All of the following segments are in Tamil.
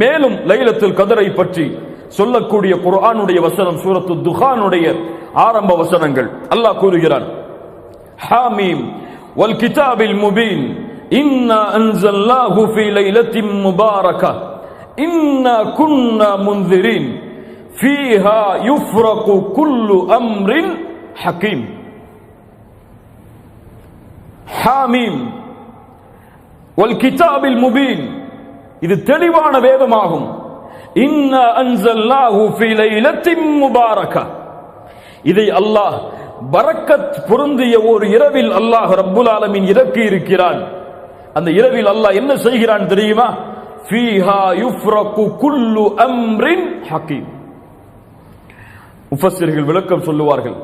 மேலும் லைலத்துல் கத்ரை பற்றி சொல்லக்கூடிய குர்ஆனுடைய வசனம் சூரத்து துஹானுடைய ஆரம்ப வசனங்கள். அல்லாஹ் கூறுகிறான், ஹாமீம் வல் கிதாபில் முபீன் இன்னா அன்ஸல்னாஹு ஃபீ லைலத்தின் முபாரகா இன்னா குன்னா முன்திரீன் ஃபீஹா யுஃப்ரகு குல்லு அம்ரின் ஹகீம். ஹாமீம் வல் கிதாபில் முபீன், இது தெளிவான வேதமாகும். இன்னா அன்ஸல்னாஹு ஃபீ லைலத்தின் முபாரகா, இதை அல்லாஹ் பரக்கத் பொருந்திய ஒரு இரவில் அல்லாஹ் ரப்புல் ஆலமீன் இறக்கி இருக்கிறான். அந்த இரவில் அல்லாஹ் என்ன செய்கிறான் தெரியுமா? ஃபீஹா யுஃப்ரகு குல்லு அம்ரின் ஹகீம். முஃபஸ்ஸிர்கள் விளக்கம் சொல்லுவார்கள்,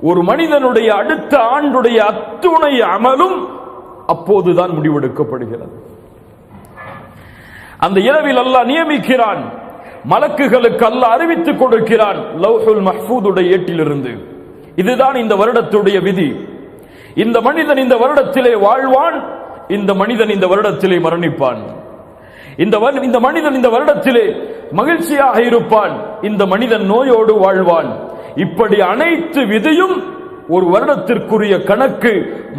ஒரு மனிதனுடைய அடுத்த ஆண்டுடைய அத்துணை அமலும் அப்போதுதான் முடிவெடுக்கப்படுகிறது. அந்த இரவில் அல்லாஹ் நியமிக்கிறான், மலக்குகளுக்கு அல்லாஹ் அறிவித்துக் கொடுக்கிறான் லவ்ஹுல் மஹ்ஃபூதுடைய ஏட்டிலிருந்து. இதுதான் இந்த வருடத்துடைய விதி. இந்த மனிதன் இந்த வருடத்திலே வாழ்வான், இந்த மனிதன் இந்த வருடத்திலே மரணிப்பான். இந்த மனிதன் இந்த வருடத்திலே மகிழ்ச்சியாக இருப்பான், இந்த மனிதன் நோயோடு வாழ்வான். இப்படி அனைத்து விதியும் ஒரு வருடத்திற்குரிய கணக்கு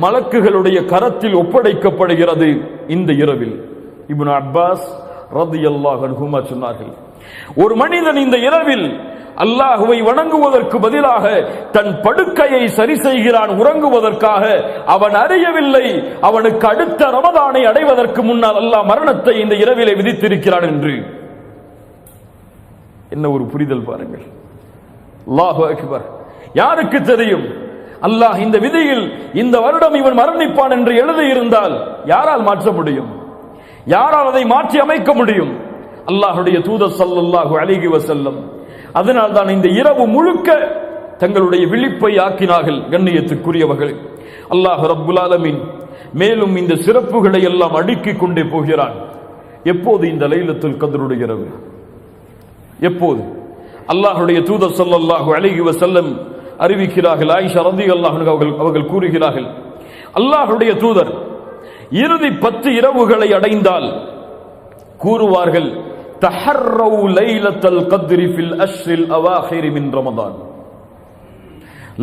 மலக்குகளுடைய கரத்தில் ஒப்படைக்கப்படுகிறது இந்த இரவில். இப்னு அப்பாஸ் ரலியல்லாஹு அன்ஹுமா சொன்னார்கள், ஒரு மனிதன் இந்த இரவில் அல்லாஹுவை வணங்குவதற்கு பதிலாக தன் படுக்கையை சரி செய்கிறான் உறங்குவதற்காக. அவன் அறியவில்லை, அவனுக்கு அடுத்த ரமதானை அடைவதற்கு முன்னால் அல்லாஹ் மரணத்தை இந்த இரவிலே விதித்திருக்கிறான் என்று. என்ன ஒரு புரிதல் பாருங்கள். அல்லாஹு அக்பர். யாருக்கு தெரியும், அல்லாஹ் இந்த விதியில் இந்த வருடம் இவன் மரணிப்பான் என்று எழுதியிருந்தால் யாரால் மாற்ற முடியும்? யாரால் அதை மாற்றி அமைக்க முடியும்? அல்லாஹுடைய தூதர் ஸல்லல்லாஹு அலைஹி வஸல்லம் அதனால் தான் இந்த இரவு முழுக்க தங்களுடைய விழிப்பை ஆக்கினார்கள். கண்ணியத்துக்குரியவர்கள், அல்லாஹ் ரப்புல் ஆலமீன் மேலும் இந்த சிறப்புகளை எல்லாம் அடுக்கிக் கொண்டே போகிறான். எப்போது இந்த லைலத்துல் கத்ருடைய இரவு? எப்போது? அல்லாஹுடைய தூதர் ஸல்லல்லாஹு அலைஹி வஸல்லம் அறிவிக்கிறார்கள், ஆயிஷா ரலியல்லாஹு அன்ஹா அவர்கள் கூறுகிறார்கள், அல்லாஹுடைய தூதர் இறுதி 10 இரவுகளை அடைந்தால் கூறுவார்கள், தஹர்ரவு லைலத்துல் கத்ரி ஃபில் அஷ்ரில் அவாஹிர் மின் ரமதான்.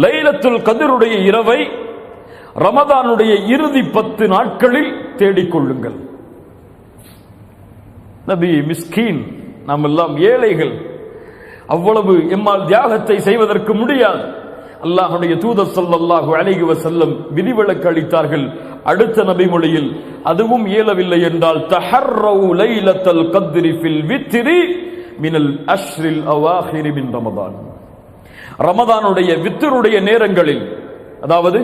லைலத்துல் கத்ருடைய இரவை ரமதானுடைய இறுதி 10 நாட்களில் தேடிக்கொள்ளுங்கள். நபி மிஸ்கீன், நாம் எல்லாம் ஏழைகள், அவ்வளவு எம்மால் தியாகத்தை செய்வதற்கு முடியாது. அல்லாஹுடைய தூதர் ஸல்லல்லாஹு அலைஹி வஸல்லம் விதிவிலக்கு அளித்தார்கள். அடுத்த நபி மொழியில் அதுவும் இயலவில்லை என்றால் தஹர்ரவு லைலத்துல் கத்ரி ஃபில் வித்ரி மினல் அஷ்ரில் அவாஹிர் மின் ரமதான். ரமதானுடைய வித்ருடைய நேரங்களில், அதாவது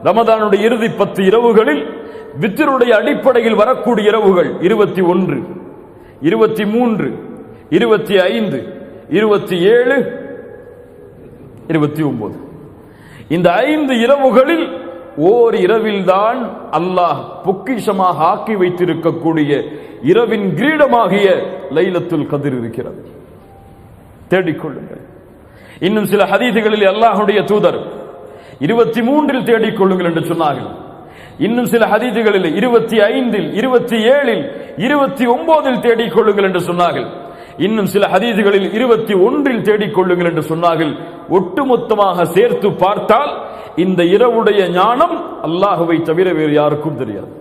ரமதானுடைய இறுதி 10 இரவுகளில் வித்ருடைய அடிப்படையில் வரக்கூடிய இரவுகள் 21, 23, 25, 27, 29. இந்த 5 இரவுகளில் ஓர் இரவில்தான் அல்லாஹ் பொக்கிஷமாக ஆக்கி வைத்திருக்கக்கூடிய இரவின் கிரீடமாகிய லைலத்துல் கத்ர் இருக்கிறது. தேடிக்கொள்ளுங்கள். இன்னும் சில ஹதீதுகளில் அல்லாஹுடைய தூதர் 23 தேடிக்கொள்ளுங்கள் என்று சொன்னார்கள். இன்னும் சில ஹதீதுகளில் 25, 27, 29 தேடிக்கொள்ளுங்கள் என்று சொன்னார்கள். இன்னும் சில ஹதீதுகளில் 21 தேடிக்கொள்ளுங்கள் என்று சொன்னார்கள். ஒட்டுமொத்தமாக சேர்த்து பார்த்தால் இந்த இரவுடைய ஞானம் அல்லாஹுவை தவிர வேறு யாருக்கும் தெரியாது.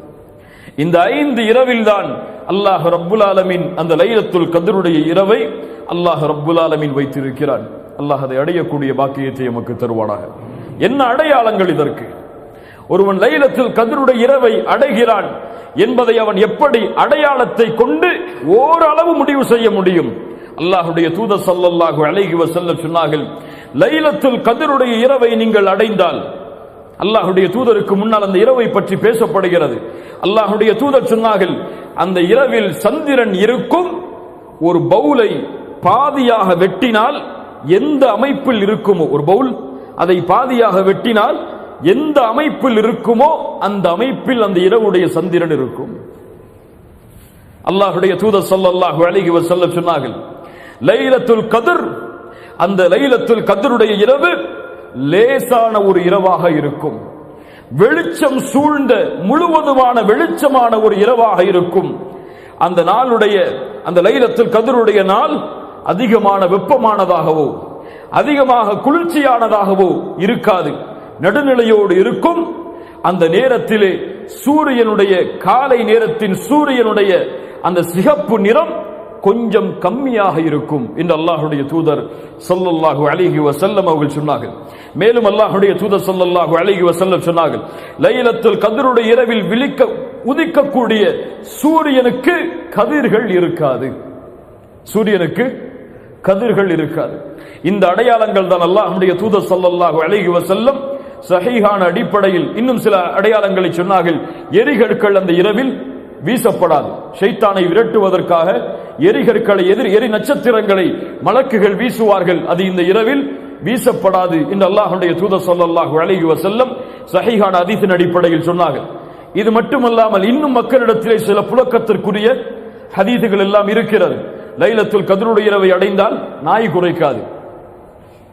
இந்த 5 இரவில் தான் அல்லாஹ் ரப்புல் ஆலமீன் அந்த லைலத்துல் கத்ருடைய இரவை அல்லாஹ் ரப்புல் ஆலமீன் வைத்திருக்கிறான். அல்லாஹ் அதை அடையக்கூடிய பாக்கியத்தை நமக்கு தருவானாக. என்ன அடையாளங்கள் இதற்கு? ஒருவன் லைலத்துல் கத்ருடைய இரவை அடைகிறான் என்பதை அவன் எப்படி அடையாளத்தை கொண்டு ஓரளவு முடிவு செய்ய முடியும்? அல்லாஹுடைய தூதர் ஸல்லல்லாஹு அலைஹி வஸல்லம் சொன்னார்கள், லைலத்துல் கத்ருடைய இரவை நீங்கள் அடைந்தால், அல்லாஹுடைய தூதருக்கு முன்னால் அந்த இரவை பற்றி பேசப்படுகிறது. அல்லாஹுடைய தூதர் சொன்னார்கள், அந்த இரவில் சந்திரன் இருக்கும். ஒரு பவுலை பாதியாக வெட்டினால் எந்த அமைப்பில் இருக்குமோ, ஒரு பவுல் அதை பாதியாக வெட்டினால் எந்த அமைப்பில் இருக்குமோ அந்த அமைப்பில் அந்த இரவுடைய சந்திரன் இருக்கும். அல்லாஹுடைய தூதர் ஸல்லல்லாஹு அலைஹி வஸல்லம் சொன்னார்கள், லைலத்துல் கத்ர், அந்த லைலத்துல் கத்ருடைய இரவு லேசான ஒரு இரவாக இருக்கும். வெளிச்சம் சூழ்ந்த முழுவதுமான வெளிச்சமான ஒரு இரவாக இருக்கும். அந்த நாளுடைய அந்த லைலத்துல் கத்ருடைய நாள் அதிகமான வெப்பமானதாகவோ அதிகமாக குளிர்ச்சியானதாகவோ இருக்காது, நடுநிலையோடு இருக்கும். அந்த நேரத்திலே சூரியனுடைய காலை நேரத்தின் சூரியனுடைய அந்த சிகப்பு நிறம் கொஞ்சம் கம்மியாக இருக்கும் என்று அல்லாஹ்வுடைய தூதர் ஸல்லல்லாஹு அலைஹி வஸல்லம் அவர்கள் சொன்னார்கள். மேலும் அல்லாஹ்வுடைய தூதர் ஸல்லல்லாஹு அலைஹி வஸல்லம் சொன்னார்கள், லைலத்துல் கத்ருடைய இரவில் உதிக்கக்கூடிய சூரியனுக்கு கதிர்கள் இருக்காது, சூரியனுக்கு கதிர்கள் இருக்காது. இந்த அடையாளங்கள் தான் அல்லாஹ்வுடைய தூதர் ஸல்லல்லாஹு அலைஹி வஸல்லம் சஹீஹான அடிப்படையில் இன்னும் சில அடையாளங்களை சொன்னார்கள். எரிகற்கள் அந்த இரவில் வீசப்படாது. ஷைத்தானை விரட்டுவதற்காக எரிகற்களை எரி நட்சத்திரங்களை மலக்குகள் வீசுவார்கள், அது இந்த இரவில் வீசப்படாது என்று அல்லாஹ்வுடைய தூதர் ஸல்லல்லாஹு அலைஹி வஸல்லம் சஹீஹான ஹதீஸின் அடிப்படையில் சொன்னார்கள். இது மட்டுமல்லாமல் இன்னும் மக்களிடத்திலே சில புழக்கத்திற்குரிய ஹதீஸுகள் எல்லாம் இருக்கிறது. லைலத்துல் கத்ருடைய இரவை அடைந்தால் நாய் குறைக்காது.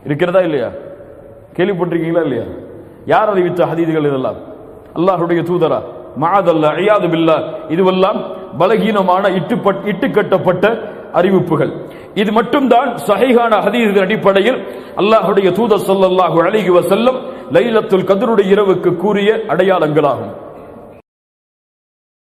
இருக்கிறதா இல்லையா? கேள்விப்பட்டிருக்கீங்களா இல்லையா? யார் அறிவித்த ஹதீஸுகள் இதெல்லாம்? அல்லாஹ்வுடைய தூதரா? மஅதல்லா, இயாது பில்லாஹ். இதுவெல்லாம் பலகீனமான இட்டுக்கட்டப்பட்ட அறிவிப்புகள். இது மட்டும்தான் சஹீஹான ஹதீஸின் அடிப்படையில் அல்லாஹ்வுடைய தூதர் ஸல்லல்லாஹு அலைஹி வஸல்லம் லைலத்துல் கத்ருடைய இரவுக்கு கூறிய அடையாளங்களாகும்.